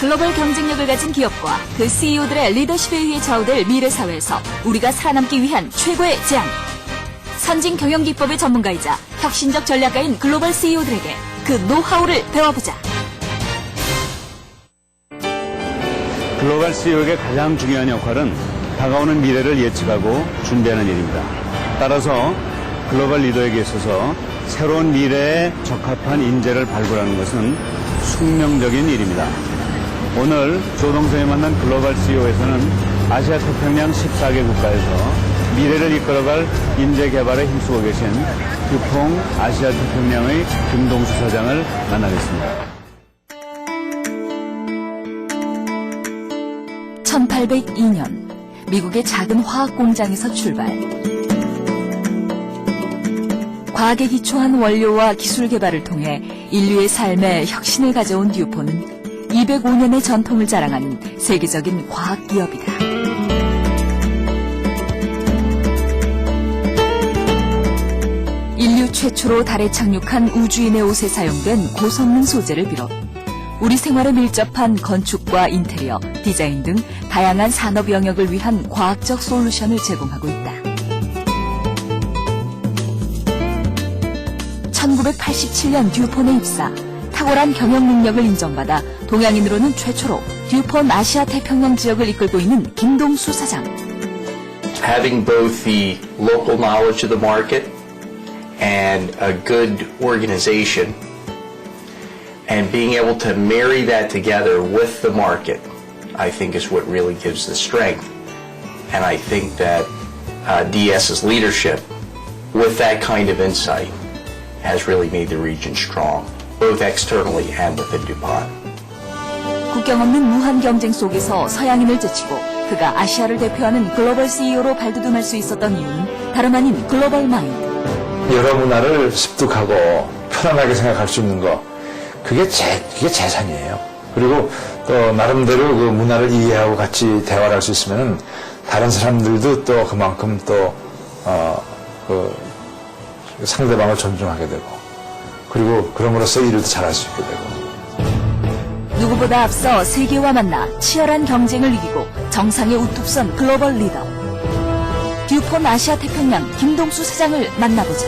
글로벌 경쟁력을 가진 기업과 그 CEO들의 리더십에 의해 좌우될 미래 사회에서 우리가 살아남기 위한 최고의 제안. 선진 경영 기법의 전문가이자 혁신적 전략가인 글로벌 CEO들에게 그 노하우를 배워보자. 글로벌 CEO에게 가장 중요한 역할은 다가오는 미래를 예측하고 준비하는 일입니다. 따라서 글로벌 리더에게 있어서 새로운 미래에 적합한 인재를 발굴하는 것은 숙명적인 일입니다. 오늘 조동성이 만난 글로벌 CEO에서는 아시아 태평양 14개 국가에서 미래를 이끌어갈 인재 개발에 힘쓰고 계신 듀퐁 아시아 태평양의 김동수 사장을 만나겠습니다. 1802년 미국의 작은 화학 공장에서 출발. 과학에 기초한 원료와 기술 개발을 통해 인류의 삶에 혁신을 가져온 듀폰은 205년의 전통을 자랑하는 세계적인 과학 기업이다. 인류 최초로 달에 착륙한 우주인의 옷에 사용된 고성능 소재를 비롯 우리 생활에 밀접한 건축과 인테리어, 디자인 등 다양한 산업 영역을 위한 과학적 솔루션을 제공하고 있다. 1987년 듀폰에 입사, 탁월한 경영 능력을 인정받아 동양인으로는 최초로 듀폰 아시아 태평양 지역을 이끌고 있는 김동수 사장. Having both the local knowledge of the market and a good organization and being able to marry that together with the market, I think is what really gives the strength. And I think that DS's leadership with that kind of insight has really made the region strong, both externally and within DuPont. 국경 없는 무한 경쟁 속에서 서양인을 제치고 그가 아시아를 대표하는 글로벌 CEO로 발돋움할 수 있었던 이유는 다름 아닌 글로벌 마인드. 여러 문화를 습득하고 편안하게 생각할 수 있는 거, 그게 재산이에요. 그리고 또 나름대로 그 문화를 이해하고 같이 대화를 할 수 있으면 다른 사람들도 또 그만큼 또 그 상대방을 존중하게 되고, 그리고 그럼으로써 일을 잘할 수 있게 되고. 누구보다 앞서 세계와 만나 치열한 경쟁을 이기고 정상에 우뚝 선 글로벌 리더. 듀폰 아시아 태평양 김동수 사장을 만나보자.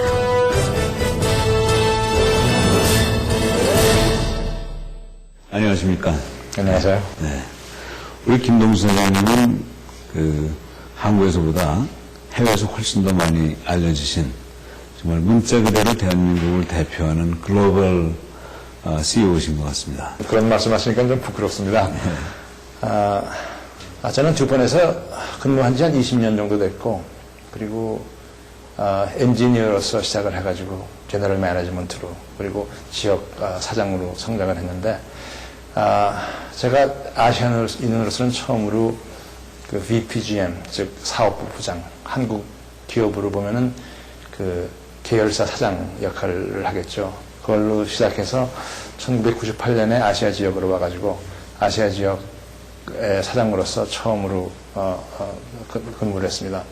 안녕하십니까. 안녕하세요. 네. 우리 김동수 사장님은 한국에서보다 해외에서 훨씬 더 많이 알려지신 정말 문자 그대로 대한민국을 대표하는 글로벌 CEO이신 것 같습니다. 그런 말씀하시니까 좀 부끄럽습니다. 네. 저는 듀폰에서 근무한 지 한 20년 정도 됐고, 그리고 엔지니어로서 시작을 해가지고 제너럴 매니지먼트로, 그리고 지역 사장으로 성장을 했는데, 제가 아시아인으로서는 처음으로 그 VPGM, 즉 사업부 부장, 한국 기업으로 보면은 그 계열사 사장 역할을 하겠죠. 그걸로 시작해서 1998년에 아시아 지역으로 와가지고 아시아 지역의 사장으로서 처음으로 근무를 했습니다.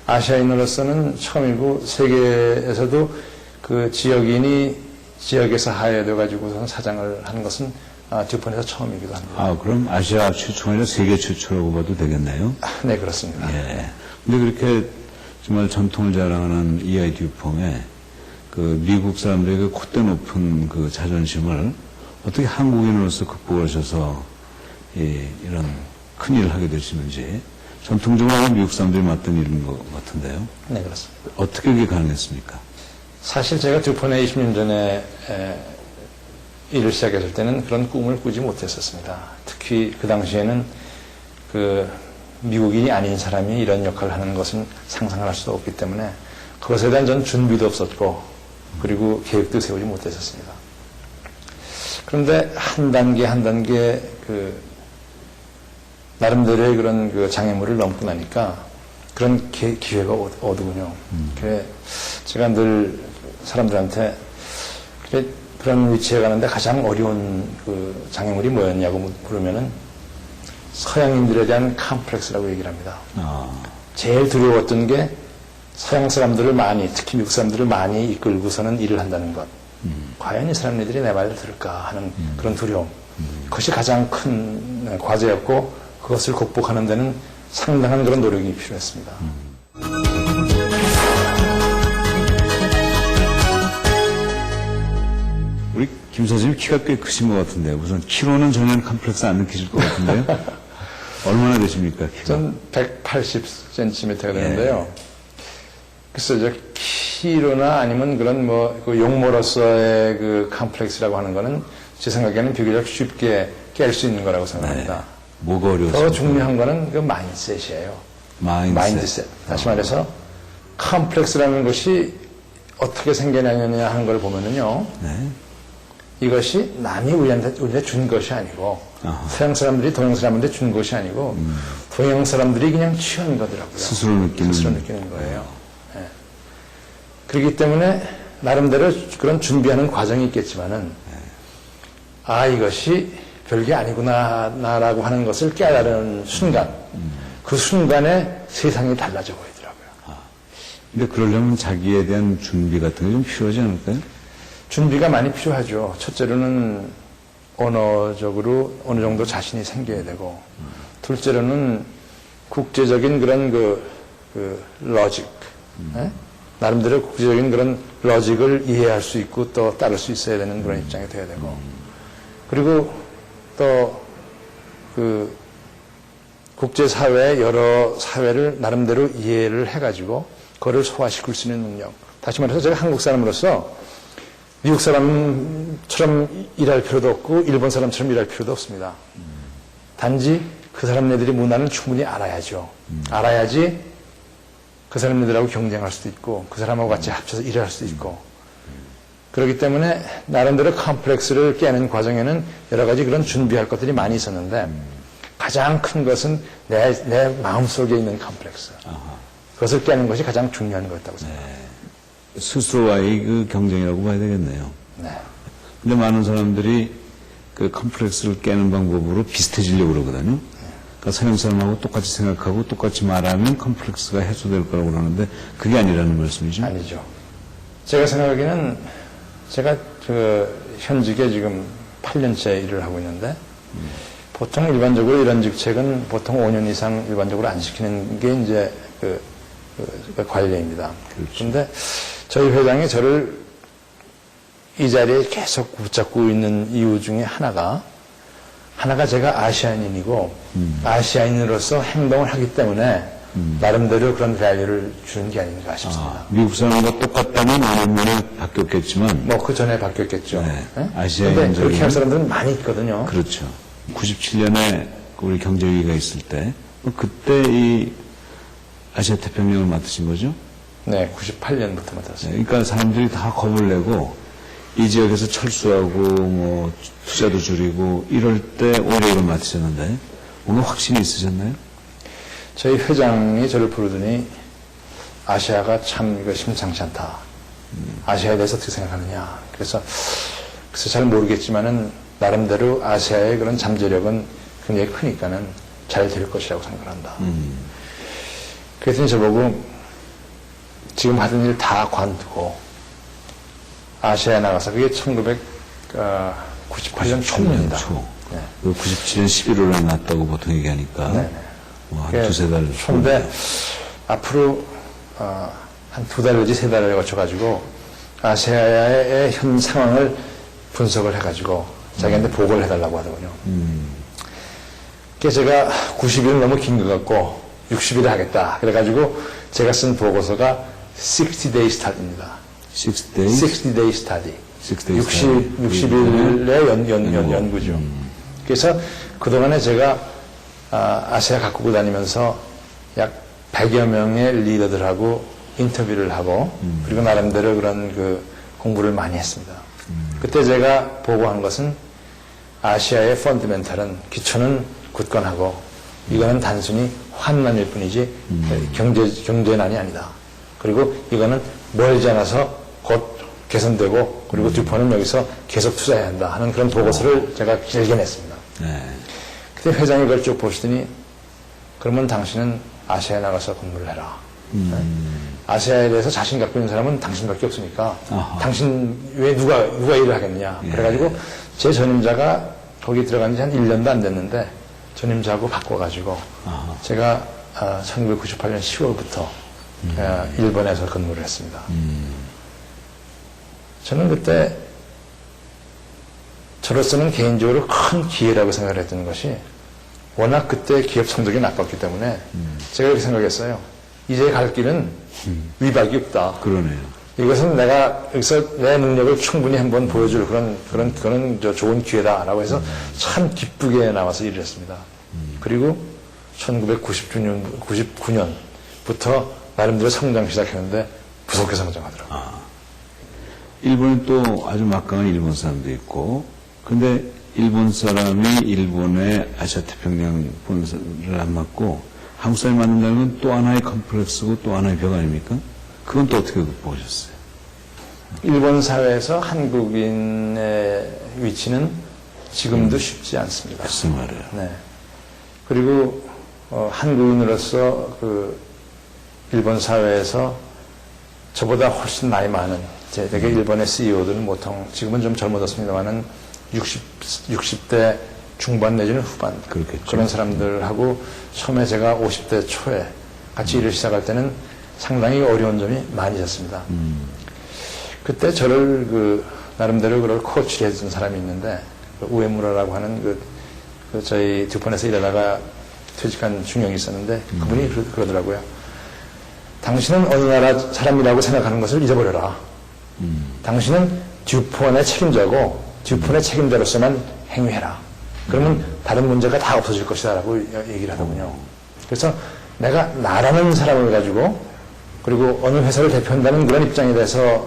아시아인으로서는 처음이고 세계에서도 그 지역인이 지역에서 하야돼가지고선 사장을 하는 것은 듀폰에서 처음이기도 합니다. 그럼 아시아 최초가 아니라 세계 최초라고 봐도 되겠네요? 네, 그렇습니다. 예. 근데 그렇게 정말 전통을 자랑하는 EI 듀퐁에 그 미국 사람들의 그 콧대 높은 그 자존심을 어떻게 한국인으로서 극복하셔서 이런 큰 일을 하게 되시는지, 전통적으로 미국 사람들이 맡던 일인 것 같은데요. 네, 그렇습니다. 어떻게 그게 가능했습니까? 사실 제가 듀폰에 20년 전에 일을 시작했을 때는 그런 꿈을 꾸지 못했었습니다. 특히 그 당시에는 그 미국인이 아닌 사람이 이런 역할을 하는 것은 상상을 할 수도 없기 때문에 그것에 대한 전 준비도 없었고, 그리고 계획도 세우지 못했었습니다. 그런데 한 단계 한 단계 그 나름대로의 그런 그 장애물을 넘고 나니까 그런 기회가 오더군요. 그래 제가 늘 사람들한테 그런 위치에 가는데 가장 어려운 그 장애물이 뭐였냐고 물으면은 서양인들에 대한 컴플렉스라고 얘기를 합니다. 제일 두려웠던 게 서양 사람들을 많이, 특히 미국 사람들을 많이 이끌고서는 일을 한다는 것. 과연 이 사람들이 내 말을 들을까 하는 그런 두려움. 그것이 가장 큰 과제였고 그것을 극복하는 데는 상당한 그런 노력이 필요했습니다. 우리 김 선생님 키가 꽤 크신 것 같은데요. 우선 키로는 전혀 컴플렉스 안 느끼실 것 같은데요. 얼마나 되십니까, 키가? 전 180cm가 되는데요. 글쎄, 저 키로나 아니면 그런 그 용모로서의 그 컴플렉스라고 하는 거는 제 생각에는 비교적 쉽게 깰 수 있는 거라고 생각합니다. 뭐가 어려웠어요? 더 중요한 거는 그 마인드셋이에요. 마인드셋. 다시 말해서 컴플렉스라는 것이 어떻게 생겨나느냐 하는 걸 보면은요. 네. 이것이 남이 우리한테 준 것이 아니고 서양 사람들이 동양 사람한테 준 것이 아니고 동양 사람들이 그냥 취한 거더라고요. 스스로 느끼는 거예요. 네. 그렇기 때문에 나름대로 그런 준비하는 과정이 있겠지만은 이것이 별게 아니구나 라고 하는 것을 깨달은 순간 그 순간에 세상이 달라져 보이더라고요. 근데 그러려면 자기에 대한 준비 같은 게 좀 필요하지 않을까요? 준비가 많이 필요하죠. 첫째로는 언어적으로 어느 정도 자신이 생겨야 되고, 둘째로는 국제적인 그런 그 러직, 나름대로 국제적인 그런 러직을 이해할 수 있고 또 따를 수 있어야 되는 그런 입장이 돼야 되고, 그리고 또 그 국제사회 여러 사회를 나름대로 이해를 해가지고 그거를 소화시킬 수 있는 능력. 다시 말해서 제가 한국 사람으로서 미국 사람처럼 일할 필요도 없고 일본 사람처럼 일할 필요도 없습니다. 단지 그 사람네들의 문화는 충분히 알아야죠. 알아야지 그 사람네들하고 경쟁할 수도 있고 그 사람하고 같이 합쳐서 일을 할 수도 있고 그렇기 때문에 나름대로 컴플렉스를 깨는 과정에는 여러 가지 그런 준비할 것들이 많이 있었는데 가장 큰 것은 내 마음속에 있는 컴플렉스. 그것을 깨는 것이 가장 중요한 거였다고 생각합니다. 스스로와의 그 경쟁이라고 봐야 되겠네요. 네. 근데 많은 사람들이 그 컴플렉스를 깨는 방법으로 비슷해지려고 그러거든요. 그러니까 서양 사람하고 똑같이 생각하고 똑같이 말하면 컴플렉스가 해소될 거라고 그러는데 그게 아니라는 말씀이죠? 아니죠. 제가 생각하기에는 제가 현직에 지금 8년째 일을 하고 있는데 보통 일반적으로 이런 직책은 보통 5년 이상 일반적으로 안 시키는 게 이제 그 관례입니다. 그런데 저희 회장이 저를 이 자리에 계속 붙잡고 있는 이유 중에 하나가 제가 아시아인이고 아시아인으로서 행동을 하기 때문에 나름대로 그런 밸류를 주는 게 아닌가 싶습니다. 미국 사람과 똑같다면 5년 만에 바뀌었겠지만 그 전에 바뀌었겠죠. 네. 네? 아시아인들은 그렇게 할 사람들은 많이 있거든요. 그렇죠. 97년에 우리 경제위기가 있을 때 그때 이 아시아 태평양을 맡으신 거죠? 네, 98년부터 맡았어요. 그러니까 사람들이 다 겁을 내고 이 지역에서 철수하고 투자도 줄이고 이럴 때 오히려 이걸 맡으셨는데 뭔가 확신이 있으셨나요? 저희 회장이 저를 부르더니 아시아가 참 이거 심상치 않다. 아시아에 대해서 어떻게 생각하느냐. 그래서 잘 모르겠지만은 나름대로 아시아의 그런 잠재력은 굉장히 크니까는 잘 될 것이라고 생각한다. 그랬더니 저보고 지금 하던 일 다 관두고 아시아에 나가서 그게 1998년 초입니다. 네. 97년 11월에 났다고 보통 얘기하니까 한 두세 달 초인데 앞으로 한 2달 내지 3달을 거쳐가지고 아시아의 현 상황을 분석을 해가지고 자기한테 보고를 해달라고 하더군요. 그래서 제가 90일은 너무 긴 것 같고 60일을 하겠다. 그래가지고 제가 쓴 보고서가 60day study입니다. 60day study. 60일의 연구죠. 그래서 그동안에 제가 아시아 각국을 다니면서 약 100여 명의 리더들하고 인터뷰를 하고 그리고 나름대로 그런 그 공부를 많이 했습니다. 그때 제가 보고한 것은 아시아의 펀더멘탈은 기초는 굳건하고 이거는 단순히 환난일 뿐이지 경제난이 아니다. 그리고 이거는 멀지 않아서 곧 개선되고 그리고 듀폰은 여기서 계속 투자해야 한다 하는 그런 보고서를 제가 길게 냈습니다. 그때 회장이 그걸 쭉 보시더니 그러면 당신은 아시아에 나가서 공부를 해라. 아시아에 대해서 자신 갖고 있는 사람은 당신밖에 없으니까 당신 외에 누가 일을 하겠느냐. 그래가지고 제 전임자가 거기 들어간 지 한 1년도 안 됐는데 전임 저하고 바꿔가지고 제가 1998년 10월부터 일본에서 근무를 했습니다. 저는 그때 저로서는 개인적으로 큰 기회라고 생각을 했던 것이 워낙 그때 기업 성적이 나빴기 때문에 제가 이렇게 생각했어요. 이제 갈 길은 위박이 없다. 그러네요. 이것은 내가 여기서 내 능력을 충분히 한번 보여줄 그런 좋은 기회다라고 해서 참 기쁘게 나와서 일을 했습니다. 그리고 1999년부터 나름대로 성장 시작했는데 무섭게 성장하더라고요. 일본은 또 아주 막강한 일본 사람도 있고, 근데 일본 사람이 일본의 아시아 태평양 본사를 안 맡고 한국 사람이 맡는다는 건 또 하나의 컴플렉스고 또 하나의 벽 아닙니까? 그건 또 어떻게 극복하셨어요? 일본 사회에서 한국인의 위치는 지금도 쉽지 않습니다. 글쎄 말이에요. 네. 그리고 한국인으로서 그 일본 사회에서 저보다 훨씬 나이 많은 되게 일본의 CEO들은 보통 지금은 좀 젊어졌습니다만은 60대 중반 내지는 후반 그렇겠죠. 그런 사람들하고 처음에 제가 50대 초에 같이 일을 시작할 때는 상당히 어려운 점이 많이 있었습니다. 그때 저를 나름대로 그걸 코치를 해준 사람이 있는데 우에무라라고 하는 저희 듀폰에서 일하다가 퇴직한 중령이 있었는데 그분이 그러더라고요. 당신은 어느 나라 사람이라고 생각하는 것을 잊어버려라. 당신은 듀폰의 책임자고 듀폰의 책임자로서만 행위해라. 그러면 다른 문제가 다 없어질 것이다 라고 얘기를 하더군요. 그래서 내가 나라는 사람을 가지고 그리고 어느 회사를 대표한다는 그런 입장에 대해서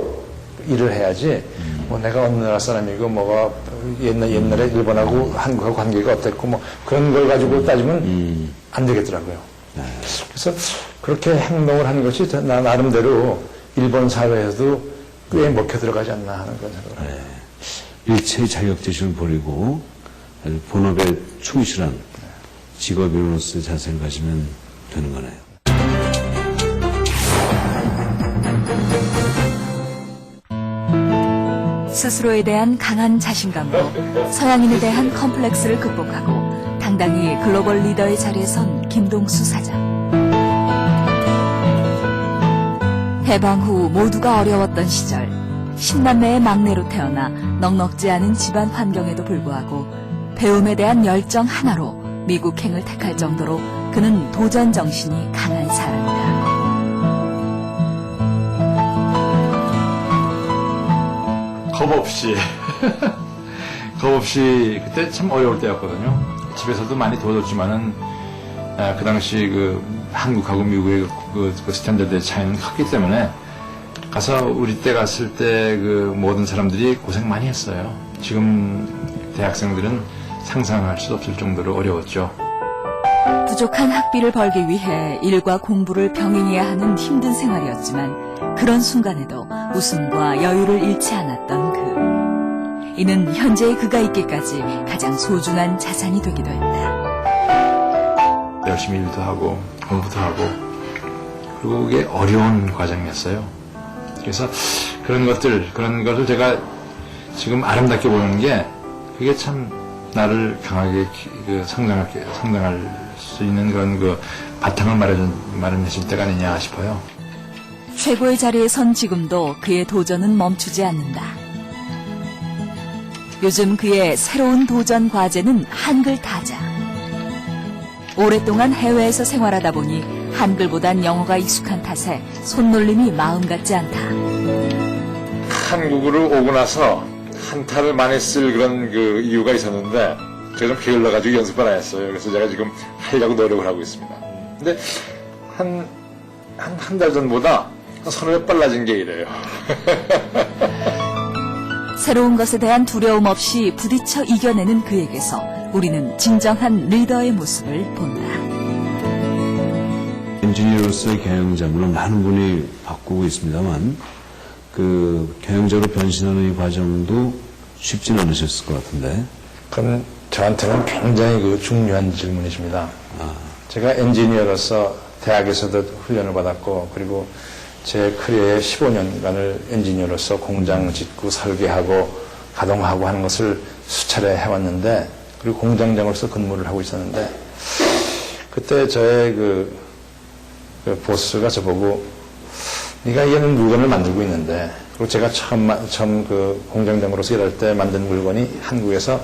일을 해야지 뭐 내가 어느 나라 사람이고 뭐가 옛날에 일본하고 한국하고 관계가 어땠고 뭐 그런 걸 가지고 따지면 안 되겠더라고요. 그래서 그렇게 행동을 하는 것이 나름대로 일본 사회에서도 꽤 먹혀 들어가지 않나 하는 그런 생각을 합니다. 일체의 자격지심을 버리고 아주 본업에 충실한 직업인으로서의 자세를 가지면 되는 거네요. 스스로에 대한 강한 자신감으로 서양인에 대한 컴플렉스를 극복하고 당당히 글로벌 리더의 자리에 선 김동수 사장. 해방 후 모두가 어려웠던 시절, 10남매의 막내로 태어나 넉넉지 않은 집안 환경에도 불구하고 배움에 대한 열정 하나로 미국행을 택할 정도로 그는 도전 정신이 강한 사람이다. 겁 없이 그때 참 어려울 때였거든요. 집에서도 많이 도와줬지만은 그 당시 한국하고 미국의 그 스탠더드의 차이는 컸기 때문에 가서 우리 때 갔을 때 모든 사람들이 고생 많이 했어요. 지금 대학생들은 상상할 수 없을 정도로 어려웠죠. 부족한 학비를 벌기 위해 일과 공부를 병행해야 하는 힘든 생활이었지만 그런 순간에도 웃음과 여유를 잃지 않았던 그. 이는 현재의 그가 있기까지 가장 소중한 자산이 되기도 했다. 열심히 일도 하고 공부도 하고 그리고 그게 어려운 과정이었어요. 그래서 그런 것을 제가 지금 아름답게 보는 게 그게 참 나를 강하게 성장할 수 있는 그런 바탕을 마련해줄 때가 아니냐 싶어요. 최고의 자리에 선 지금도 그의 도전은 멈추지 않는다. 요즘 그의 새로운 도전 과제는 한글 타자. 오랫동안 해외에서 생활하다 보니 한글보단 영어가 익숙한 탓에 손놀림이 마음 같지 않다. 한국으로 오고 나서 한타를 많이 쓸 그런 이유가 있었는데 제가 좀 게을러가지고 연습을 안 했어요. 그래서 제가 지금 하려고 노력을 하고 있습니다. 근데 한 달 전보다 서너 배 빨라진 게 이래요. 새로운 것에 대한 두려움 없이 부딪혀 이겨내는 그에게서 우리는 진정한 리더의 모습을 본다. 엔지니어로서의 경영자, 물론 많은 분이 바꾸고 있습니다만 경영자로 변신하는 이 과정도 쉽지는 않으셨을 것 같은데. 그건 저한테는 굉장히 중요한 질문이십니다. 제가 엔지니어로서 대학에서도 훈련을 받았고 그리고 제 커리어의 15년간을 엔지니어로서 공장 짓고 설계하고 가동하고 하는 것을 수차례 해왔는데 그리고 공장장으로서 근무를 하고 있었는데 그때 저의 그 보스가 저보고 네가 이런 물건을 만들고 있는데 그리고 제가 처음 그 공장장으로서 일할 때 만든 물건이 한국에서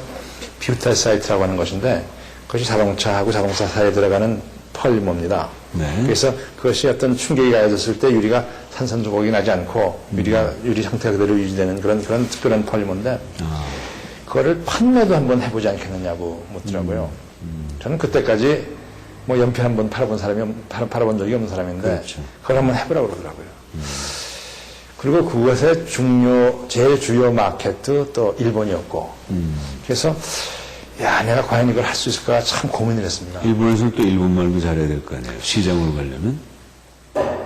뷰타사이트라고 하는 것인데 그것이 자동차하고 자동차 사이에 들어가는 폴리머입니다. 네. 그래서 그것이 어떤 충격이 가해졌을 때 유리가 산산조각이 나지 않고 유리 상태가 그대로 유지되는 그런 특별한 폴리머인데 그거를 판매도 한번 해보지 않겠느냐고 묻더라고요. 저는 그때까지 뭐 연필 한번 팔아본 팔아본 적이 없는 사람인데 그렇죠. 그걸 한번 해보라고 그러더라고요. 그리고 그것의 제일 주요 마켓도 또 일본이었고 그래서 야 내가 과연 이걸 할 수 있을까 참 고민을 했습니다. 일본에서는 또 일본말도 잘해야 될 거 아니에요. 시장으로 가려면.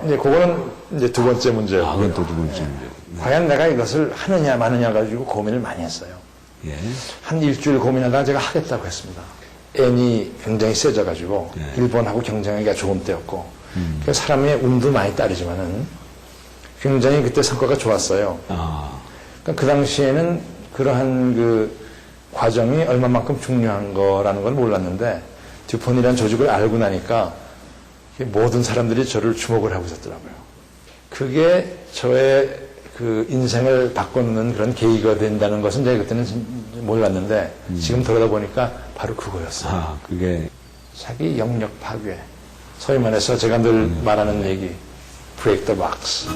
이제 그거는 이제 두 번째 문제였고 아, 그건 또 두 번째 문제. 과연 내가 이것을 하느냐 마느냐 가지고 고민을 많이 했어요. 예. 한 일주일 고민하다가 제가 하겠다고 했습니다. 엔이 굉장히 세져가지고 예. 일본하고 경쟁하기가 좋은 때였고 그래서 사람의 운도 많이 따르지만은 굉장히 그때 성과가 좋았어요. 아, 그러니까 그 당시에는 그러한 그 과정이 얼마만큼 중요한 거라는 걸 몰랐는데 듀폰이라는 조직을 알고 나니까 모든 사람들이 저를 주목을 하고 있었더라고요. 그게 저의 그 인생을 바꿔놓는 그런 계기가 된다는 것은 제가 그때는 몰랐는데 지금 돌아다 보니까 바로 그거였어요. 아, 그게 자기 영역 파괴. 소위 말해서 제가 늘 말하는 얘기, break the box.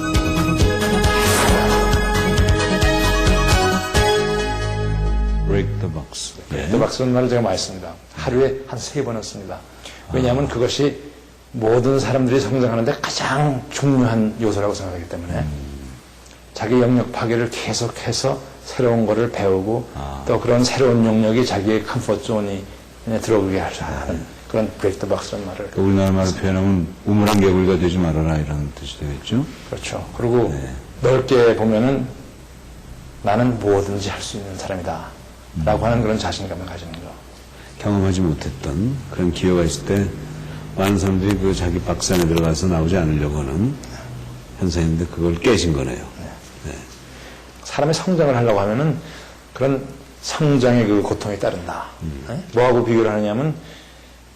break the box. break the box라는 말을 제가 많이 씁니다. 하루에 한 3번은 씁니다. 왜냐하면 그것이 모든 사람들이 성장하는데 가장 중요한 요소라고 생각하기 때문에 자기 영역 파괴를 계속해서 새로운 거를 배우고 또 그런 새로운 영역이 자기의 컴포트 존이 들어오게 하는 그런 break the box라는 말을 우리나라 말로 표현하면 우물안 개구리가 되지 말아라 이런 뜻이 되겠죠. 그렇죠. 그리고 넓게 보면은 나는 뭐든지 할 수 있는 사람이다 라고 하는 그런 자신감을 가지는 거. 경험하지 못했던 그런 기회가 있을 때 많은 사람들이 그 자기 박스 안에 들어가서 나오지 않으려고 하는 현상인데 그걸 깨신 거네요. 사람의 성장을 하려고 하면은 그런 성장의 그 고통이 따른다. 뭐하고 비교를 하느냐면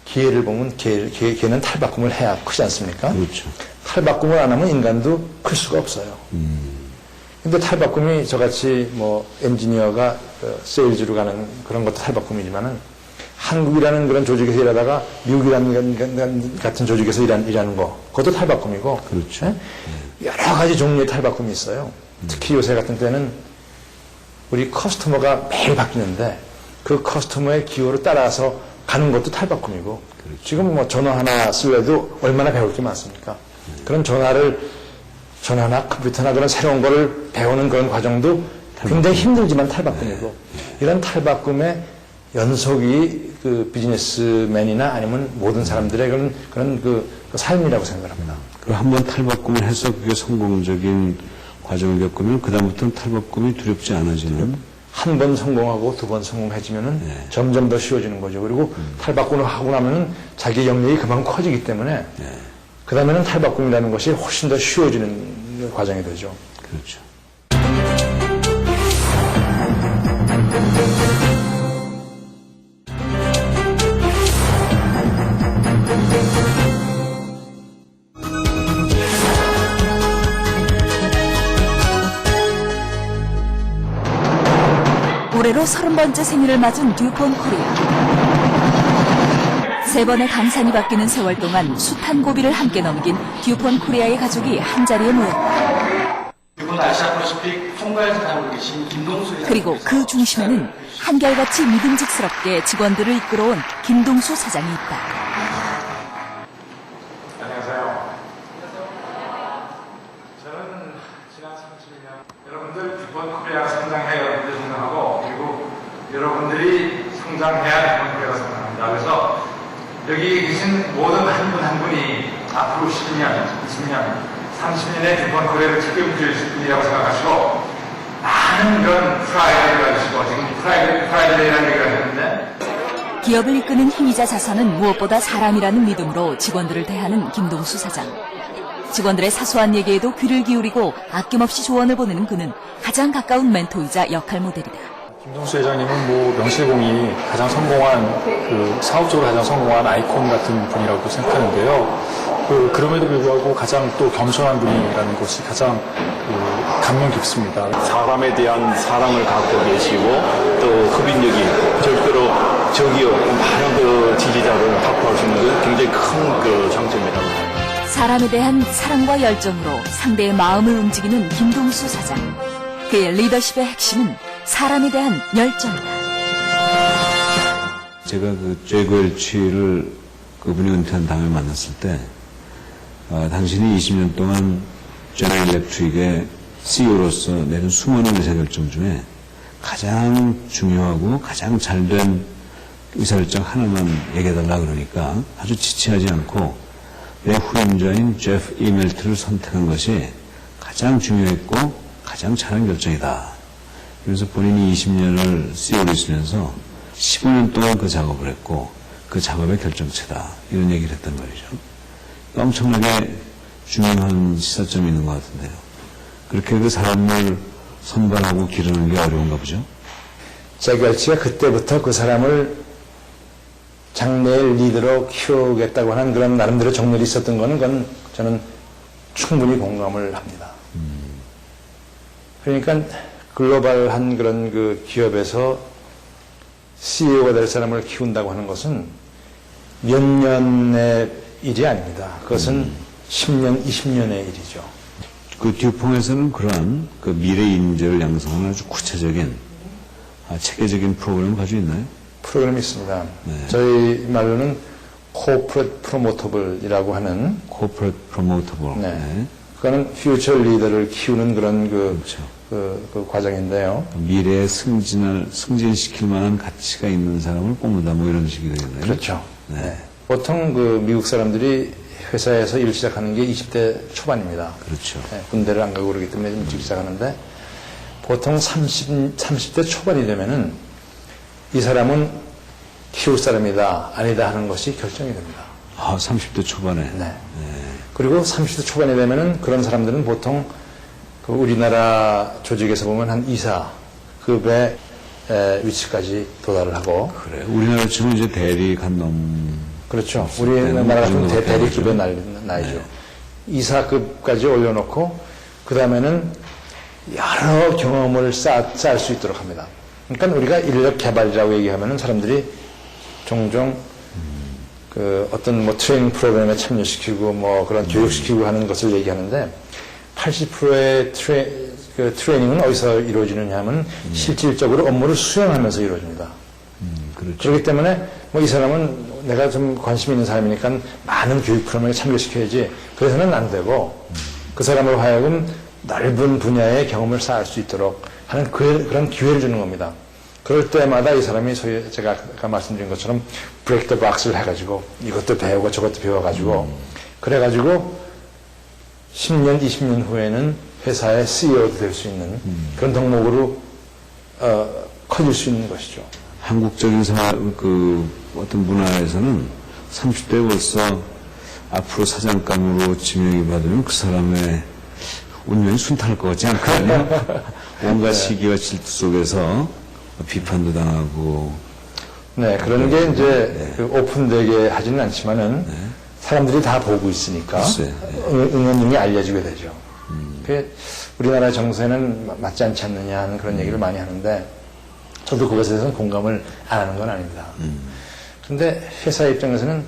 개를 보면 개는 탈바꿈을 해야 크지 않습니까? 그렇죠. 탈바꿈을 안 하면 인간도 클 수가 없어요. 근데 탈바꿈이 저같이 뭐 엔지니어가 세일즈로 가는 그런 것도 탈바꿈이지만은 한국이라는 그런 조직에서 일하다가 미국이라는 같은 조직에서 일하는 거 그것도 탈바꿈이고 그렇죠. 여러 가지 종류의 탈바꿈이 있어요. 특히 요새 같은 때는 우리 커스터머가 매일 바뀌는데 그 커스터머의 기호를 따라서 가는 것도 탈바꿈이고 지금 뭐 전화 하나 쓰려도 얼마나 배울 게 많습니까? 그런 전화나 컴퓨터나 그런 새로운 거를 배우는 그런 과정도 굉장히 힘들지만 탈바꿈이고 이런 탈바꿈의 연속이 그 비즈니스맨이나 아니면 모든 사람들의 그런 그 삶이라고 생각합니다. 그리고 한번 탈바꿈을 해서 그게 성공적인 과정을 겪으면 그다음부터는 탈바꿈이 두렵지 않아지는 한 번 성공하고 두 번 성공해지면은 점점 더 쉬워지는 거죠. 그리고 탈바꿈을 하고 나면은 자기 영역이 그만큼 커지기 때문에 그 다음에는 탈바꿈이라는 것이 훨씬 더 쉬워지는 과정이 되죠. 그렇죠. 올해로 30번째 생일을 맞은 듀폰 코리아. 3번의 강산이 바뀌는 세월 동안 숱한 고비를 함께 넘긴 듀폰 코리아의 가족이 한자리에 모였다. 이번 아시아프로스픽 총괄에서 다니고 계신 김동수 회장. 그리고 그 중심에는 한결같이 믿음직스럽게 직원들을 이끌어온 김동수 사장이 있다. 안녕하세요. 저는 지난 30년 여러분들 듀폰 코리아가 성장해야 여러분들 성장하고 그리고 여러분들이 성장해야 듀폰 코리아가 성장합니다. 그래서 여기 계신 모든 한 분 한 분이 앞으로 10년, 20년, 30년의 듀폰 코리아를 책임질 분이라고 생각하시고 많은 그런 프라이드를 가지시고 지금 프라이드라는 얘기가 했는데 기업을 이끄는 힘이자 자산은 무엇보다 사람이라는 믿음으로 직원들을 대하는 김동수 사장. 직원들의 사소한 얘기에도 귀를 기울이고 아낌없이 조언을 보내는 그는 가장 가까운 멘토이자 역할 모델이다. 김동수 회장님은 뭐 명실공히 가장 성공한 사업적으로 가장 성공한 아이콘 같은 분이라고 생각하는데요. 그럼에도 불구하고 가장 또 겸손한 분이라는 것이 가장 감명 깊습니다. 사람에 대한 사랑을 갖고 계시고 또 흡인력이 있고 절대로 많은 지지자를 확보할 수 있는 굉장히 큰 장점이라고 생각합니다. 사람에 대한 사랑과 열정으로 상대의 마음을 움직이는 김동수 사장. 그의 리더십의 핵심은 사람에 대한 열정이다. 제가 그 제구엘치를 그분이 은퇴한 다음에 만났을 때 당신이 20년 동안 제너럴 일렉트릭의 CEO로서 내린 수많은 의사결정 중에 가장 중요하고 가장 잘된 의사결정 하나만 얘기해달라 그러니까 아주 지체하지 않고 내 후임자인 제프 이멜트를 선택한 것이 가장 중요했고 가장 잘한 결정이다. 그래서 본인이 20년을 CEO로 있으면서 15년 동안 그 작업을 했고 그 작업의 결정체다. 이런 얘기를 했단 말이죠. 엄청나게 중요한 시사점이 있는 것 같은데요. 그렇게 그 사람을 선발하고 기르는 게 어려운가 보죠? 제구엘치가 그때부터 그 사람을 장래의 리더로 키우겠다고 하는 그런 나름대로 정렬이 있었던 거는 그건 저는 충분히 공감을 합니다. 그러니까 글로벌한 그런 그 기업에서 CEO가 될 사람을 키운다고 하는 것은 몇 년의 일이 아닙니다. 그것은 10년, 20년의 일이죠. 그 듀퐁에서는 그러한 그 미래 인재를 양성하는 아주 구체적인 체계적인 프로그램을 가지고 있나요? 프로그램이 있습니다. 저희 말로는 Corporate Promotable이라고 하는 Corporate Promotable. 네. 그거는 퓨처 리더를 키우는 그런 그렇죠. 그 과정인데요. 미래에 승진시킬 만한 가치가 있는 사람을 뽑는다, 뭐 이런 식이 되겠네요. 그렇죠. 네. 네. 보통 그 미국 사람들이 회사에서 일 시작하는 게 20대 초반입니다. 그렇죠. 네, 군대를 안 가고 그러기 때문에 좀 일찍 시작하는데 보통 30대 초반이 되면은 이 사람은 키울 사람이다, 아니다 하는 것이 결정이 됩니다. 30대 초반에. 네. 그리고 30대 초반이 되면은 그런 사람들은 보통 그 우리나라 조직에서 보면 한 이사급의 위치까지 도달을 하고. 그래. 우리나라 지금 이제 대리 간놈. 그렇죠. 우리나라 같은 대리급의 나이죠. 네. 이사급까지 올려놓고 그 다음에는 여러 경험을 쌓을 수 있도록 합니다. 그러니까 우리가 인력 개발이라고 얘기하면은 사람들이 종종 그 어떤 뭐 트레이닝 프로그램에 참여시키고 뭐 그런 교육시키고 하는 것을 얘기하는데 80%의 트레이닝은 어디서 이루어지느냐 하면 실질적으로 업무를 수행하면서 이루어집니다. 그렇죠. 그렇기 때문에 뭐 이 사람은 내가 좀 관심 있는 사람이니까 많은 교육 프로그램에 참여시켜야지 그래서는 안 되고 그 사람을 하여금 넓은 분야의 경험을 쌓을 수 있도록 하는 그런 기회를 주는 겁니다. 그럴 때마다 이 사람이 소위 제가 아까 말씀드린 것처럼 브레이크 더 박스를 해가지고 이것도 배우고 저것도 배워가지고 그래가지고 10년, 20년 후에는 회사의 CEO도 될 수 있는 그런 덕목으로 커질 수 있는 것이죠. 한국적인 어떤 문화에서는 30대에 벌써 앞으로 사장감으로 지명이 받으면 그 사람의 운명이 순탄할 것 같지 않거든요. 온갖 시기와 질투 속에서 비판도 당하고. 네, 그런 게 이제 그 오픈되게 하지는 않지만은 사람들이 다 보고 있으니까 응원능이 알려지게 되죠. 그게 우리나라 정서에는 맞지 않지 않느냐 하는 그런 얘기를 많이 하는데 저도 그것에 대해서는 공감을 안 하는 건 아닙니다. 그런데 회사 입장에서는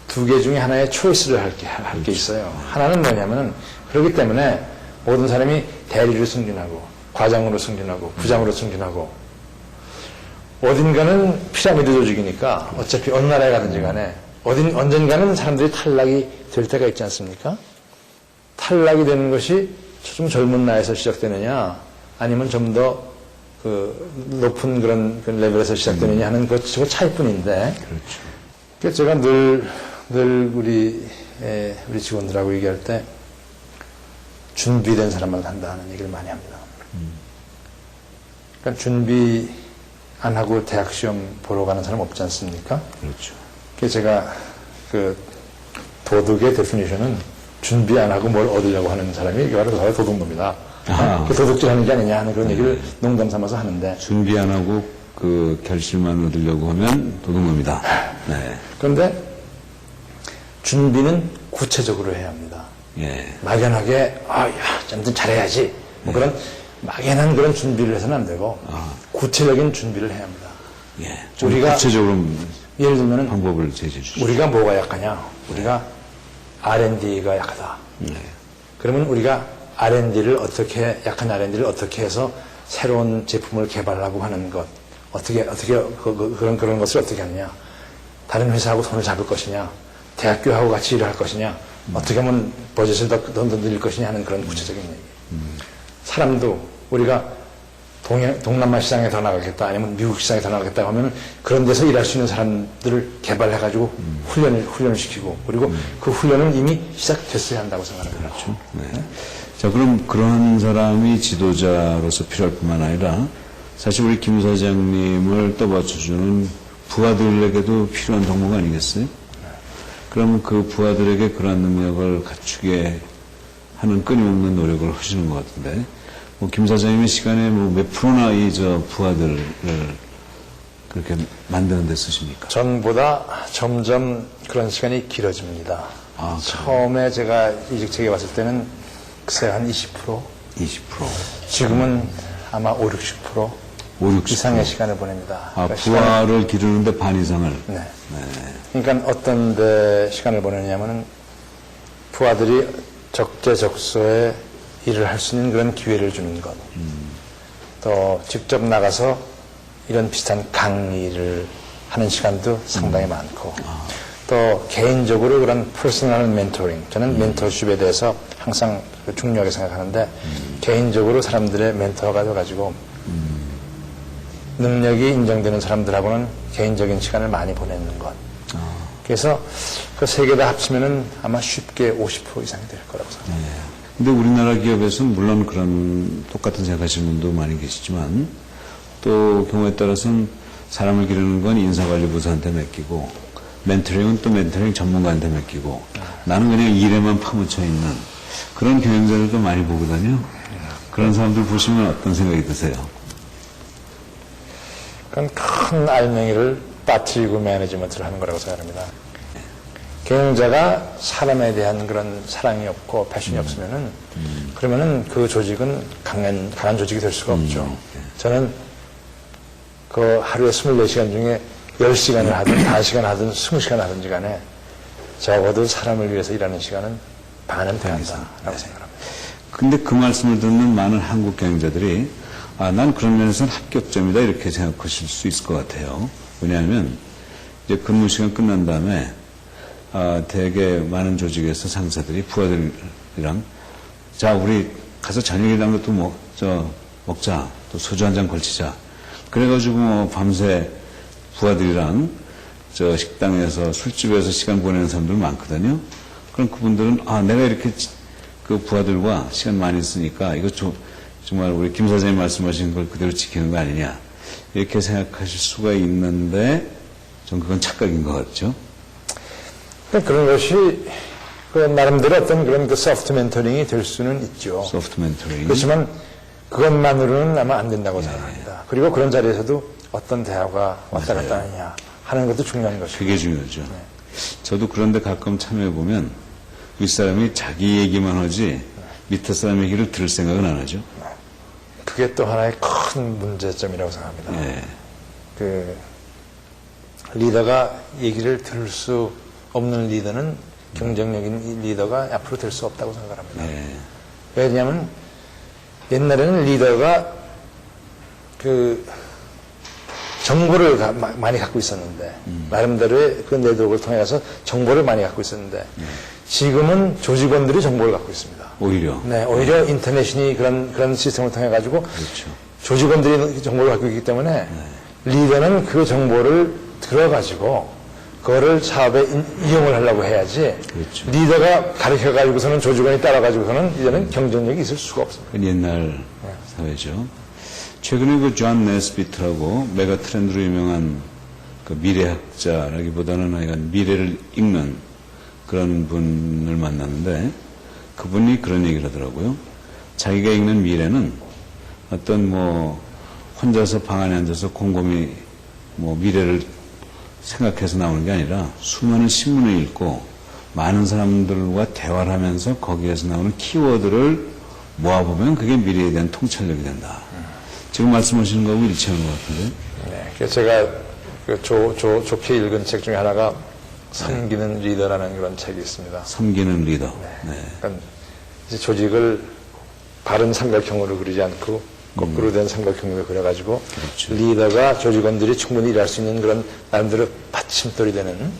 두 개 중에 하나의 초이스를 할 게 있어요. 하나는 뭐냐면은 그렇기 때문에 모든 사람이 대리로 승진하고 과장으로 승진하고 부장으로 승진하고 어딘가는 피라미드 조직이니까 어차피 어느 나라에 가든지 간에 언젠가는 사람들이 탈락이 될 때가 있지 않습니까? 탈락이 되는 것이 좀 젊은 나이에서 시작되느냐 아니면 좀 더 높은 그런 레벨에서 시작되느냐 하는 그 차이뿐인데 그렇죠. 그래서 제가 늘 우리 직원들하고 얘기할 때 준비된 사람만 한다는 얘기를 많이 합니다. 그러니까 준비 안 하고 대학 시험 보러 가는 사람 없지 않습니까? 그렇죠. 그래서 제가 그 도덕의 데피니션은 준비 안 하고 뭘 얻으려고 하는 사람이 이게 바로 도둑놈이다. 그 도둑질하는 게 아니냐 하는 그런 얘기를 농담 삼아서 하는데 준비 안 하고 그 결실만 얻으려고 하면 도둑놈이다. 네. 그런데 준비는 구체적으로 해야 합니다. 예. 막연하게 아무튼 잘해야지 뭐 그런 막연한 그런 준비를 해서는 안 되고 구체적인 준비를 해야 합니다. 예. 좀 우리가 구체적으로 예를 들면 방법을 제시해 주시죠. 우리가 뭐가 약하냐? 우리가 R&D가 약하다. 그러면 우리가 약한 R&D를 어떻게 해서 새로운 제품을 개발하고 하는 것, 그런 것을 어떻게 하느냐? 다른 회사하고 손을 잡을 것이냐? 대학교하고 같이 일을 할 것이냐? 어떻게 하면 버젯을 더 늘릴 것이냐 하는 그런 구체적인 얘기. 사람도 우리가 동남아 시장에 더 나가겠다 아니면 미국 시장에 더 나가겠다 하면 그런 데서 일할 수 있는 사람들을 개발해가지고 훈련을 시키고 그리고 그 훈련은 이미 시작됐어야 한다고 생각합니다. 그렇죠. 네. 자, 그럼 그런 사람이 지도자로서 필요할 뿐만 아니라 사실 우리 김 사장님을 떠받쳐주는 부하들에게도 필요한 덕목 아니겠어요? 그러면 그 부하들에게 그러한 능력을 갖추게 하는 끊임없는 노력을 하시는 것 같은데, 김 사장님의 시간에 몇 프로나 부하들을 그렇게 만드는 데 쓰십니까? 전보다 점점 그런 시간이 길어집니다. 처음에 제가 이직 책에 왔을 때는 글쎄 한 20%? 20%. 지금은 아마 5-60% 5-60% 이상의 시간을 보냅니다. 그러니까 부하를 기르는데 반 이상을. 네. 그러니까 어떤 데 시간을 보내냐면은 부하들이 적재적소에 일을 할 수 있는 그런 기회를 주는 것. 또 직접 나가서 이런 비슷한 강의를 하는 시간도 상당히 많고 또 개인적으로 그런 퍼스널 멘토링. 저는 멘토십에 대해서 항상 중요하게 생각하는데 개인적으로 사람들의 멘토가 돼가지고 능력이 인정되는 사람들하고는 개인적인 시간을 많이 보내는 것. 그래서 그 세 개 다 합치면은 아마 쉽게 50% 이상이 될 거라고 생각합니다. 근데 우리나라 기업에서는 물론 그런 똑같은 생각하시는 분도 많이 계시지만 또 경우에 따라서는 사람을 기르는 건 인사관리부서한테 맡기고 멘토링은 또 멘토링 전문가한테 맡기고 나는 그냥 일에만 파묻혀 있는 그런 경영자들도 많이 보거든요. 그런 사람들 보시면 어떤 생각이 드세요? 그건 큰 알맹이를 빠뜨리고 매니지먼트를 하는 거라고 생각합니다. 경영자가 사람에 대한 그런 사랑이 없고 패션이 없으면은 그러면은 그 조직은 강한 조직이 될 수가 없죠. 저는 그 하루에 24시간 중에 10시간을 하든 5시간 하든 20시간 하든지 간에 적어도 사람을 위해서 일하는 시간은 반은 돼야 한다라고 생각합니다. 근데 그 말씀을 듣는 많은 한국 경영자들이 난 그런 면에서는 합격점이다 이렇게 생각하실 수 있을 것 같아요. 왜냐하면 이제 근무 시간 끝난 다음에 되게 많은 조직에서 상사들이 부하들이랑 자 우리 가서 저녁이랑 것도 먹자 또 소주 한 잔 걸치자 그래가지고 밤새 부하들이랑 식당에서 술집에서 시간 보내는 사람들 많거든요. 그럼 그분들은 내가 이렇게 그 부하들과 시간 많이 쓰니까 이거 정말 우리 김 사장님 말씀하신 걸 그대로 지키는 거 아니냐 이렇게 생각하실 수가 있는데 전 그건 착각인 것 같죠. 그런 것이 그 나름대로 어떤 그런 그 소프트 멘토링이 될 수는 있죠. 소프트 멘토링. 그렇지만 그것만으로는 아마 안 된다고 생각합니다. 그리고 그런 자리에서도 어떤 대화가 왔다 갔다 하느냐 하는 것도 중요한 것이죠. 그게 중요하죠. 저도 그런데 가끔 참여해보면 윗사람이 자기 얘기만 하지 밑에 사람 얘기를 들을 생각은 안 하죠. 그게 또 하나의 큰 문제점이라고 생각합니다. 그 리더가 얘기를 들을 수 없는 리더는 경쟁력인 리더가 앞으로 될 수 없다고 생각합니다. 왜냐하면 옛날에는 리더가 그 정보를 많이 갖고 있었는데 나름대로의 그 네트워크를 통해서 정보를 많이 갖고 있었는데 지금은 조직원들이 정보를 갖고 있습니다. 오히려. 네, 오히려 인터넷이 그런 시스템을 통해 가지고 그렇죠. 조직원들이 정보를 갖고 있기 때문에 리더는 그 정보를 들어가지고 그거를 사업에 이용을 하려고 해야지. 그렇죠. 리더가 가르쳐 가지고서는 조직원이 따라 가지고서는 이제는 경쟁력이 있을 수가 없습니다. 그건 옛날 사회죠. 최근에 그 존 네스비트라고 메가 트렌드로 유명한 그 미래학자라기보다는 하여간 미래를 읽는 그런 분을 만났는데 그분이 그런 얘기를 하더라고요. 자기가 읽는 미래는 어떤 뭐 혼자서 방 안에 앉아서 곰곰이 뭐 미래를 생각해서 나오는 게 아니라 수많은 신문을 읽고 많은 사람들과 대화를 하면서 거기에서 나오는 키워드를 모아보면 그게 미래에 대한 통찰력이 된다. 지금 말씀하시는 거하고 일치하는 것 같은데. 네, 그래서 제가 좋게 읽은 책 중에 하나가 섬기는 리더라는 그런 책이 있습니다. 섬기는 리더. 네. 그러니까 이제 조직을 바른 삼각형으로 그리지 않고 거꾸로 된 삼각형으로 그려가지고 그렇죠. 리더가 조직원들이 충분히 일할 수 있는 그런 나름대로 받침돌이 되는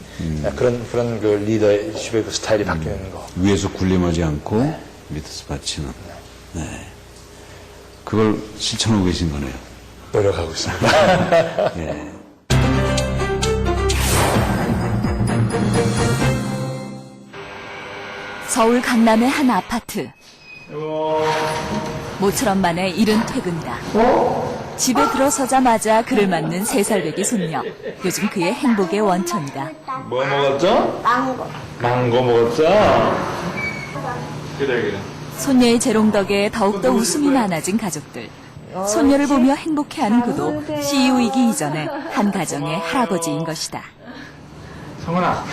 그런 그 리더십의 그 스타일이 바뀌는 거. 위에서 군림하지 않고 밑에서 받치는. 네. 그걸 실천하고 계신 거네요. 노력하고 있습니다. 예. 서울 강남의 한 아파트. 모처럼 만에 이른 퇴근이다. 집에 들어서자마자 그를 맞는 3살배기 손녀. 요즘 그의 행복의 원천이다. 뭐 먹었죠? 망고 먹었죠? 그래. 손녀의 재롱 덕에 더욱더 웃음이 많아진 가족들. 손녀를 보며 행복해하는 그도 CEO이기 이전에 한 가정의 할아버지인 것이다. 성훈아,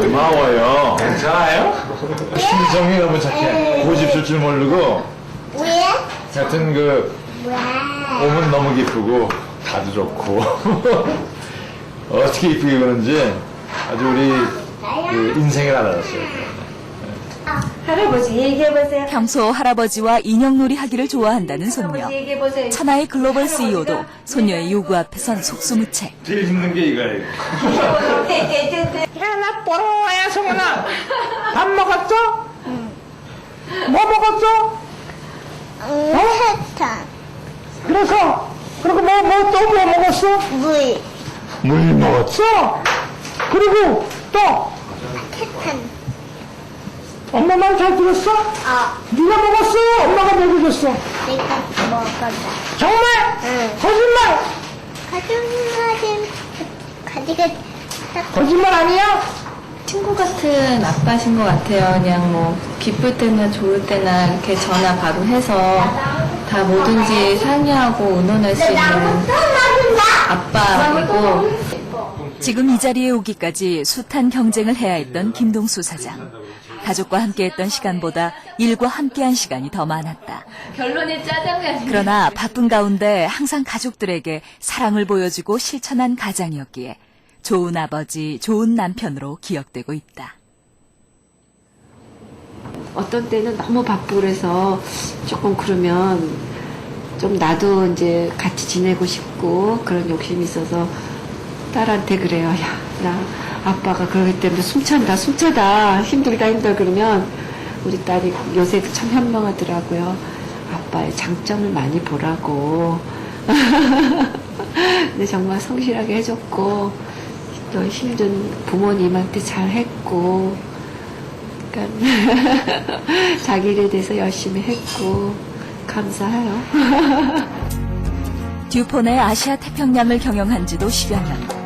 고마워요. 괜찮아요? 심성이 너무 착해. 고집 쓸 줄 모르고. 왜? 하여튼 몸은 너무 기쁘고 다도 좋고 어떻게 이쁘게 그런지 아주 우리 그 인생을 알아봤어요. 할아버지 얘기해보세요. 평소 할아버지와 인형놀이 하기를 좋아한다는 손녀. 할아버지 얘기해보세요. 천하의 글로벌 CEO도 손녀의 요구 앞에선 속수무책. 제일 힘든 게 이거예요. 야나 뽀로야 성훈아 밥 먹었어? 뭐 먹었어? 사탕, 그래서 그리고 또 뭐 먹었어? 물, 물 먹었어? 그리고 또 사탕. 엄마 말 잘 들었어? 네가 먹었어? 엄마가 먹여줬어? 내가 먹었다. 정말? 응. 거짓말? 가지가 거짓말 아니야? 친구 같은 아빠신 것 같아요. 그냥 뭐 기쁠 때나 좋을 때나 이렇게 전화 바로 해서 다 뭐든지 상의하고 의논할 수 있는 아빠이고 지금 이 자리에 오기까지 숱한 경쟁을 해야 했던 김동수 사장. 가족과 함께했던 시간보다 일과 함께한 시간이 더 많았다. 결론이 짜장면. 그러나 바쁜 가운데 항상 가족들에게 사랑을 보여주고 실천한 가장이었기에 좋은 아버지, 좋은 남편으로 기억되고 있다. 어떤 때는 너무 바쁘고 그래서 조금 그러면 좀 나도 이제 같이 지내고 싶고 그런 욕심이 있어서 딸한테 그래요. 야, 나 아빠가 그러기 때문에 숨차다. 힘들다 그러면 우리 딸이 요새도 참 현명하더라고요. 아빠의 장점을 많이 보라고. 근데 정말 성실하게 해줬고 또 힘든 부모님한테 잘했고 그러니까 자기 일에 대해서 열심히 했고 감사해요. 듀폰의 아시아 태평양을 경영한 지도 10여 년.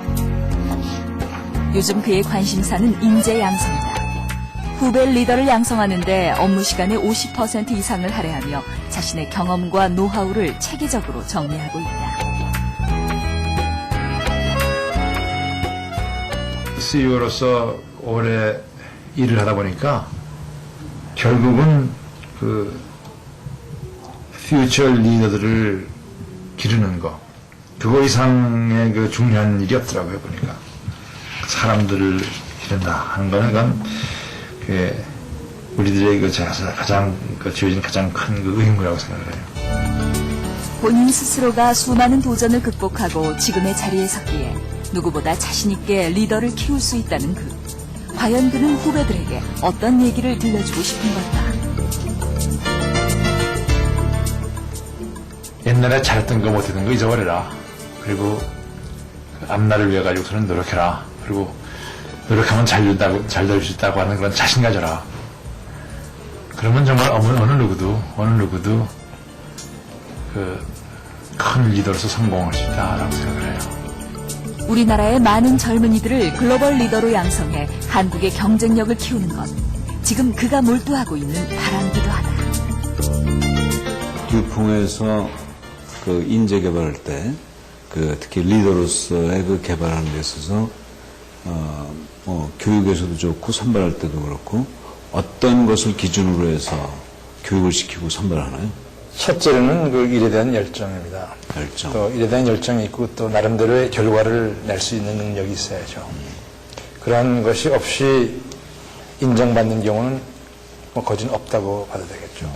요즘 그의 관심사는 인재 양성이다. 후배 리더를 양성하는데 업무 시간의 50% 이상을 할애하며 자신의 경험과 노하우를 체계적으로 정리하고 있다. CEO로서 오래 일을 하다 보니까 결국은 그 퓨처 리더들을 기르는 거 그거 이상의 그 중요한 일이 없더라고요. 보니까 사람들을 기른다 하는 거는 그건 그 우리들의 그 가장 지어진 가장 큰 그 의무라고 생각을 해요. 본인 스스로가 수많은 도전을 극복하고 지금의 자리에 섰기에 누구보다 자신있게 리더를 키울 수 있다는 그. 과연 그는 후배들에게 어떤 얘기를 들려주고 싶은 걸까? 옛날에 잘했던 거 못했던 거 잊어버려라. 그리고 앞날을 위해 가지고서는 노력해라. 그리고 노력하면 잘 될 수 있다고 하는 그런 자신 가져라. 그러면 정말 어느 누구도 그 큰 리더로서 성공할 수 있다라고 생각을 해요. 우리나라의 많은 젊은이들을 글로벌 리더로 양성해 한국의 경쟁력을 키우는 것. 지금 그가 몰두하고 있는 바람기도 하다. 듀퐁에서 그 인재 개발할 때, 그 특히 리더로서의 그 개발하는 데 있어서, 교육에서도 좋고 선발할 때도 그렇고, 어떤 것을 기준으로 해서 교육을 시키고 선발하나요? 첫째로는 그 일에 대한 열정입니다. 열정. 또 일에 대한 열정이 있고 또 나름대로의 결과를 낼 수 있는 능력이 있어야죠. 그러한 것이 없이 인정받는 경우는 뭐 거진 없다고 봐도 되겠죠.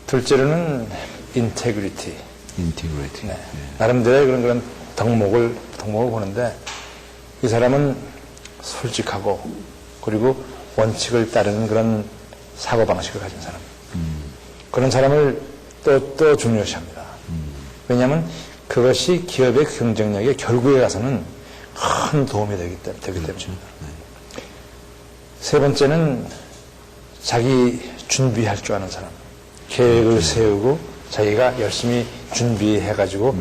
둘째로는 인테그리티. 인티그레이티. 네. 나름대로의 그런 덕목을 보는데 이 사람은 솔직하고 그리고 원칙을 따르는 그런 사고방식을 가진 사람. 그런 사람을 또 중요시합니다. 왜냐하면 그것이 기업의 경쟁력에 결국에 가서는 큰 도움이 되기 때문입니다. 세 번째는 자기 준비할 줄 아는 사람. 계획을 세우고 자기가 열심히 준비해가지고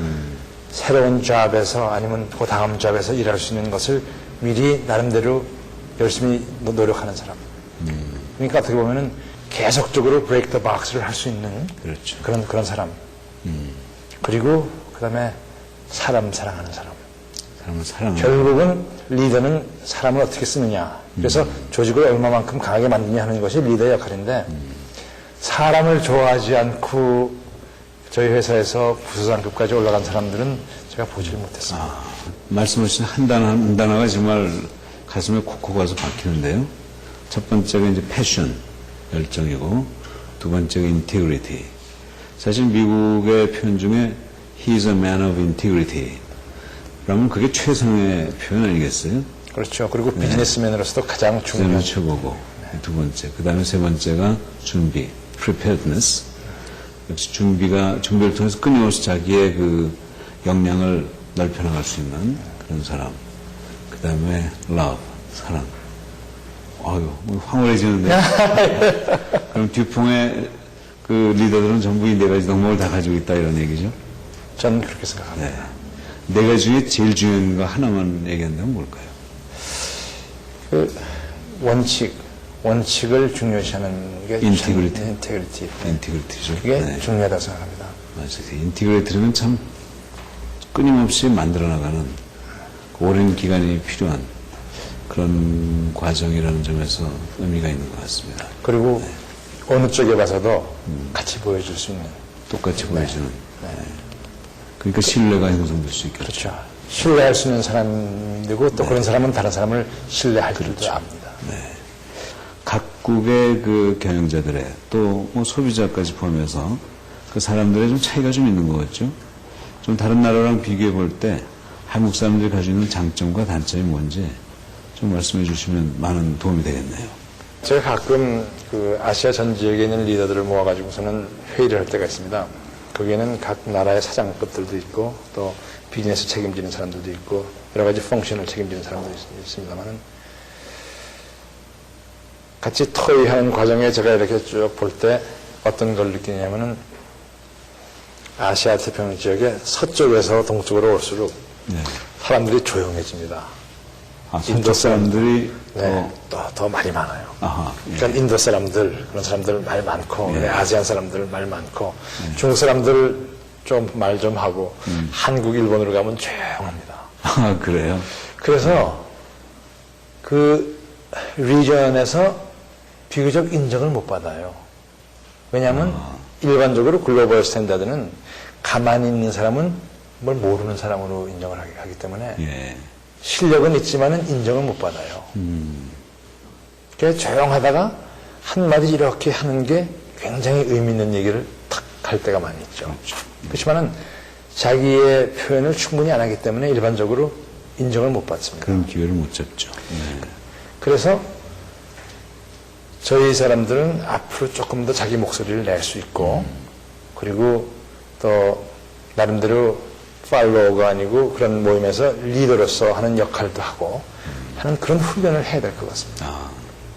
새로운 잡에서 아니면 그 다음 잡에서 일할 수 있는 것을 미리 나름대로 열심히 노력하는 사람. 그러니까 어떻게 보면은 계속적으로 브레이크 더 박스를 할 수 있는 그렇죠. 그런 사람. 그리고 그다음에 사람 사랑하는 사람. 사람을 사랑하는 결국은 리더는 사람을 어떻게 쓰느냐. 그래서 조직을 얼마만큼 강하게 만드냐 하는 것이 리더의 역할인데 사람을 좋아하지 않고 저희 회사에서 부서장급까지 올라간 사람들은 제가 보지를 못했습니다. 말씀하신 한 단어가 정말 가슴에 콕콕 와서 박히는데요. 첫 번째가 이제 패션, 열정이고, 두 번째가 integrity. 사실 미국의 표현 중에 he's a man of integrity. 그러면 그게 최상의 표현 아니겠어요? 그렇죠. 그리고 비즈니스맨으로서도 가장 중요한 최고고. 두 번째. 그 다음에 세 번째가 준비, preparedness. 역시 준비를 통해서 끊임없이 자기의 그 역량을 넓혀나갈 수 있는 그런 사람. 그 다음에 love, 사랑. 아유, 황홀해지는데. 그럼 듀퐁의 그 리더들은 전부 이 네 가지 덕목을 다 가지고 있다 이런 얘기죠? 저는 그렇게 생각합니다. 네 가지 중에 제일 중요한 거 하나만 얘기한다면 뭘까요? 그 원칙을 중요시하는 게 인티그리티죠. 그게 중요하다고 생각합니다. 맞아요. 인티그리티는 참 끊임없이 만들어 나가는 오랜 기간이 필요한 그런 과정이라는 점에서 의미가 있는 것 같습니다. 그리고 어느 쪽에 봐서도 같이 보여줄 수 있는. 똑같이 보여주는. 그러니까 신뢰가 형성될 수 있겠죠. 그렇죠. 신뢰할 수 있는 사람이고 또 그런 사람은 다른 사람을 신뢰할 줄도 압니다. 각국의 그 경영자들의 또 뭐 소비자까지 포함해서 그 사람들의 좀 차이가 좀 있는 것 같죠. 좀 다른 나라랑 비교해 볼 때 한국 사람들이 가지고 있는 장점과 단점이 뭔지 좀 말씀해 주시면 많은 도움이 되겠네요. 제가 가끔 그 아시아 전 지역에 있는 리더들을 모아가지고서는 회의를 할 때가 있습니다. 거기에는 각 나라의 사장급들도 있고 또 비즈니스 책임지는 사람들도 있고 여러 가지 펑션을 책임지는 사람도 있습니다만은 같이 토의하는 과정에 제가 이렇게 쭉 볼 때 어떤 걸 느끼냐면은 아시아 태평양 지역의 서쪽에서 동쪽으로 올수록 사람들이 조용해집니다. 인도 사람들이 더 말이 많아요. 아하, 그러니까 인도 사람들, 그런 사람들 말 많고, 아시안 사람들 말 많고, 중국 사람들 좀 말 좀 하고, 한국, 일본으로 가면 조용합니다. 아, 그래요? 그래서 그 리전에서 비교적 인정을 못 받아요. 왜냐하면 일반적으로 글로벌 스탠다드는 가만히 있는 사람은 뭘 모르는 사람으로 인정을 하기 때문에 실력은 있지만은 인정을 못 받아요. 그래서 조용하다가 한마디 이렇게 하는 게 굉장히 의미 있는 얘기를 탁 할 때가 많이 있죠. 그렇지만은 자기의 표현을 충분히 안 하기 때문에 일반적으로 인정을 못 받습니다. 그런 기회를 못 잡죠. 그래서 저희 사람들은 앞으로 조금 더 자기 목소리를 낼 수 있고 그리고 또 나름대로 팔로워가 아니고 그런 모임에서 리더로서 하는 역할도 하고 하는 그런 훈련을 해야 될 것 같습니다.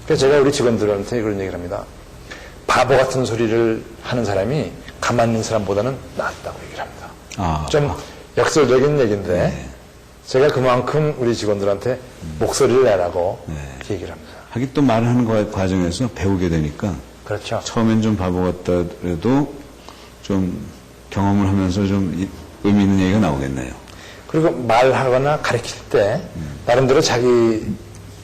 그래서 제가 우리 직원들한테 그런 얘기를 합니다. 바보 같은 소리를 하는 사람이 가만히 있는 사람보다는 낫다고 얘기를 합니다. 좀 역설적인 얘기인데 제가 그만큼 우리 직원들한테 목소리를 내라고 얘기를 합니다. 하긴 또 말하는 과정에서 배우게 되니까 그렇죠. 처음엔 좀 바보 같다라도 좀 경험을 하면서 좀 의미 있는 얘기가 나오겠네요. 그리고 말하거나 가르칠 때 나름대로 자기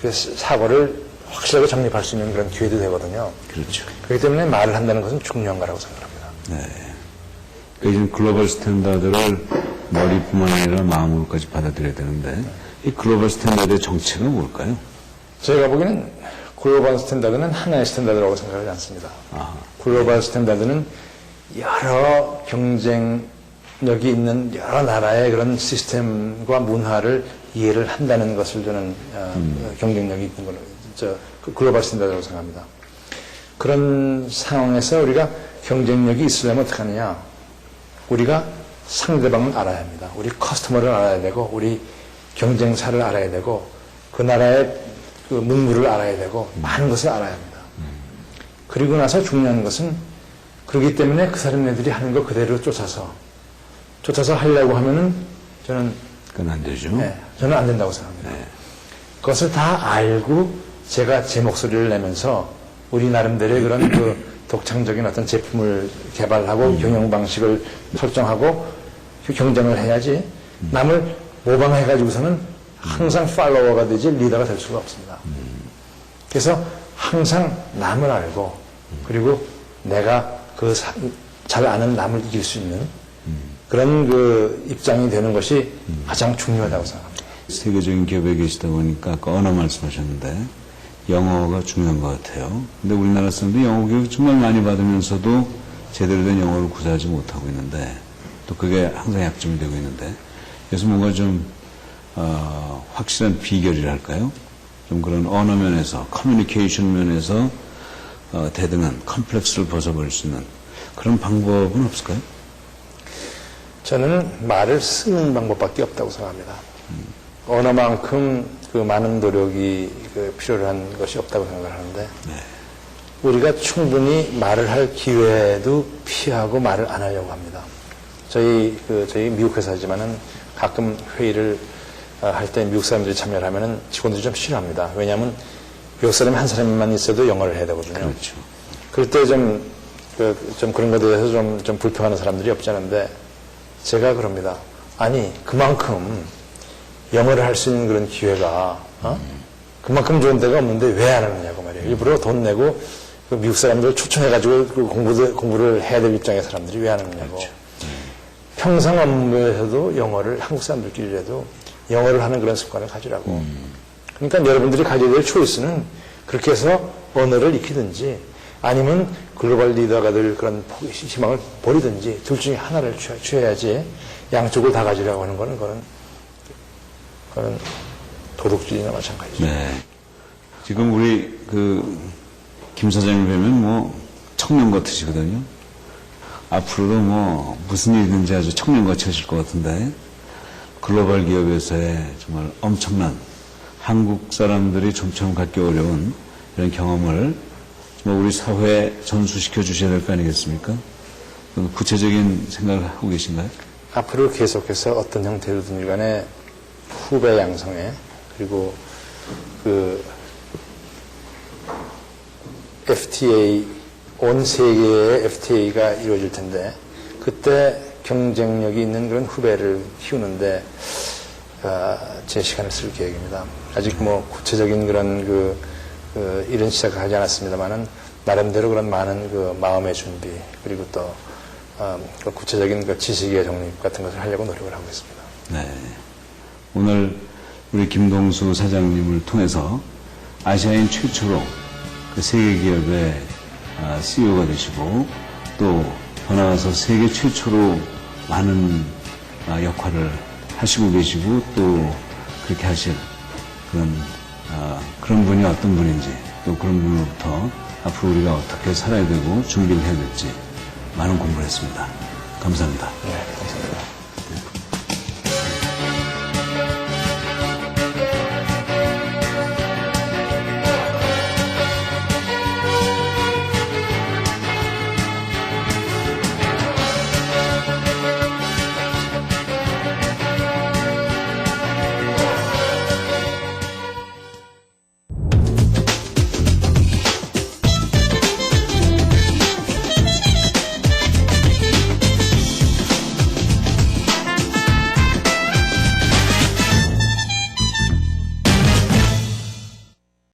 그 사고를 확실하게 정립할 수 있는 그런 기회도 되거든요. 그렇죠. 그렇기 때문에 말을 한다는 것은 중요한 거라고 생각합니다. 네. 그 글로벌 스탠다드를 머리뿐만 아니라 마음으로까지 받아들여야 되는데 이 글로벌 스탠다드의 정체가 뭘까요? 제가 보기에는 글로벌 스탠다드는 하나의 스탠다드라고 생각하지 않습니다. 글로벌 스탠다드는 여러 경쟁력이 있는 여러 나라의 그런 시스템과 문화를 이해를 한다는 것을 저는 경쟁력이 있는 걸로 그 글로벌 스탠다드라고 생각합니다. 그런 상황에서 우리가 경쟁력이 있으려면 어떻게 하느냐? 우리가 상대방을 알아야 합니다. 우리 커스터머를 알아야 되고 우리 경쟁사를 알아야 되고 그 나라의 그 문물을 알아야 되고 많은 것을 알아야 합니다. 그리고 나서 중요한 것은 그렇기 때문에 그 사람네들이 하는 거 그대로 쫓아서 하려고 하면은 저는 그건 안 되죠. 네, 저는 안 된다고 생각합니다. 네. 그것을 다 알고 제가 제 목소리를 내면서 우리 나름대로의 그런 그 독창적인 어떤 제품을 개발하고 경영 방식을 설정하고 경쟁을 해야지 남을 모방해가지고서는 항상 팔로워가 되지 리더가 될 수가 없습니다. 그래서 항상 남을 알고 그리고 내가 그 잘 아는 남을 이길 수 있는 그런 그 입장이 되는 것이 가장 중요하다고 생각합니다. 세계적인 기업에 계시다 보니까 아까 언어 말씀하셨는데 영어가 중요한 것 같아요. 근데 우리나라 사람들이 영어 교육 정말 많이 받으면서도 제대로 된 영어를 구사하지 못하고 있는데 또 그게 항상 약점이 되고 있는데 그래서 뭔가 좀 확실한 비결이랄까요? 좀 그런 언어 면에서 커뮤니케이션 면에서 대등한 컴플렉스를 벗어버릴 수 있는 그런 방법은 없을까요? 저는 말을 쓰는 방법밖에 없다고 생각합니다. 언어만큼 그 많은 노력이 필요한 것이 없다고 생각을 하는데 네. 우리가 충분히 말을 할 기회도 피하고 말을 안 하려고 합니다. 저희 미국 회사지만은 가끔 회의를 할 때 미국 사람들이 참여를 하면은 직원들이 좀 싫어합니다. 왜냐하면 미국 사람이 한 사람만 있어도 영어를 해야 되거든요. 그렇죠. 그럴 때 좀 그런 것에 대해서 좀 불평하는 사람들이 없지 않은데 제가 그럽니다. 아니 그만큼 영어를 할 수 있는 그런 기회가 그만큼 좋은 데가 없는데 왜 안 하느냐고 말이에요. 일부러 돈 내고 그 미국 사람들 초청해가지고 그 공부를 해야 될 입장의 사람들이 왜 안 하느냐고. 그렇죠. 평생 업무에서도 영어를 한국 사람들끼리라도 영어를 하는 그런 습관을 가지라고. 그러니까 여러분들이 가져야 될 초이스는 그렇게 해서 언어를 익히든지 아니면 글로벌 리더가 될 그런 희망을 버리든지 둘 중에 하나를 취해야지 양쪽을 다 가지라고 하는 거는 그건 도덕주의나 마찬가지죠. 네. 지금 우리 김 사장님 뵈면 뭐 청년 같으시거든요. 앞으로도 뭐 무슨 일이든지 아주 청년같이 하실 것 같은데 글로벌 기업에서의 정말 엄청난 한국 사람들이 좀처럼 갖기 어려운 이런 경험을 정말 우리 사회에 전수시켜 주셔야 될 거 아니겠습니까? 구체적인 생각을 하고 계신가요? 앞으로 계속해서 어떤 형태로든 간에 후배 양성에 그리고 FTA 온 세계의 FTA가 이루어질 텐데 그때 경쟁력이 있는 그런 후배를 키우는데 제 시간을 쓸 계획입니다. 아직 뭐 구체적인 그런 일은 시작하지 않았습니다만은 나름대로 그런 많은 마음의 준비 그리고 또 구체적인 지식의 정립 같은 것을 하려고 노력을 하고 있습니다. 네. 오늘 우리 김동수 사장님을 통해서 아시아인 최초로 세계 기업의 CEO가 되시고 또 더 나아가서 세계 최초로 많은 역할을 하시고 계시고 또 그렇게 하실 그런 분이 어떤 분인지 또 그런 분으로부터 앞으로 우리가 어떻게 살아야 되고 준비를 해야 될지 많은 공부를 했습니다. 감사합니다. 네, 감사합니다.